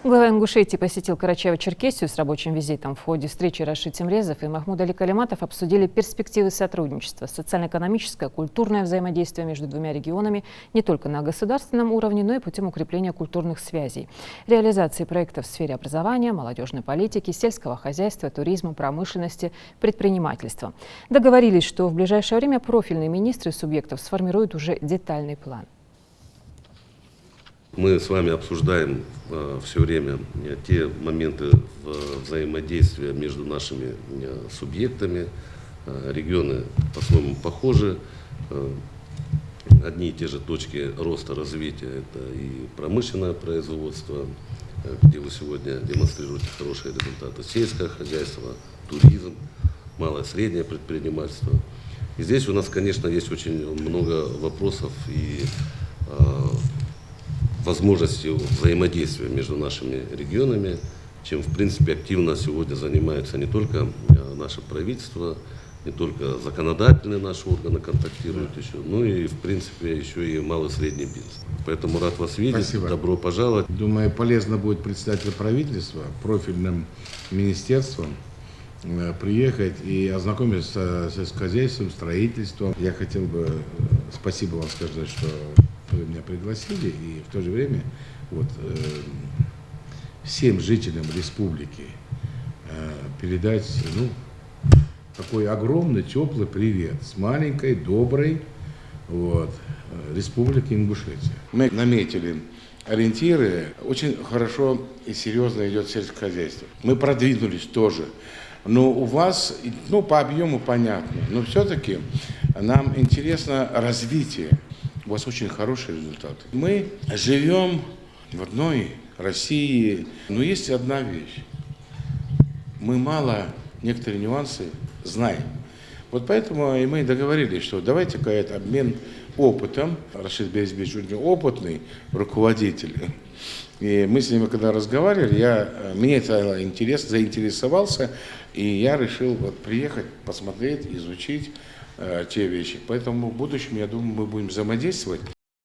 Глава Ингушетии посетил Карачаево-Черкесию с рабочим визитом. В ходе встречи Рашид Темрезов и Махмуд Али Калиматов обсудили перспективы сотрудничества, социально-экономическое, культурное взаимодействие между двумя регионами не только на государственном уровне, но и путем укрепления культурных связей, реализации проектов в сфере образования, молодежной политики, сельского хозяйства, туризма, промышленности, предпринимательства. Договорились, что в ближайшее время профильные министры субъектов сформируют уже детальный план. Мы с вами обсуждаем все время те моменты взаимодействия между нашими субъектами. Регионы по-своему похожи. Одни и те же точки роста развития – это и промышленное производство, где вы сегодня демонстрируете хорошие результаты, сельское хозяйство, туризм, малое и среднее предпринимательство. И здесь у нас, конечно, есть очень много вопросов и возможности взаимодействия между нашими регионами, чем, в принципе, активно сегодня занимается не только наше правительство, не только законодательные наши органы контактируют еще, но и, в принципе, еще и малый и средний бизнес. Поэтому рад вас видеть. Спасибо. Добро пожаловать. Думаю, полезно будет представителю правительства, профильным министерством приехать и ознакомиться с сельскохозяйством, строительством. Я хотел бы спасибо вам сказать, что вы меня пригласили, и в то же время всем жителям республики передать такой огромный, теплый привет с маленькой, доброй республики Ингушетия. Мы наметили ориентиры, очень хорошо и серьезно идет сельское хозяйство. Мы продвинулись тоже, но у вас, по объему понятно, но все-таки нам интересно развитие. У вас очень хорошие результаты. Мы живем в одной России, но есть одна вещь. Мы мало некоторые нюансы знаем. Вот поэтому и мы договорились, что давайте-ка это обмен опытом. Рашид Березбевич очень опытный руководитель. И мы с ним, когда разговаривали, мне это заинтересовался, и я решил приехать, посмотреть, изучить те вещи. Поэтому в будущем, я думаю, мы будем взаимодействовать.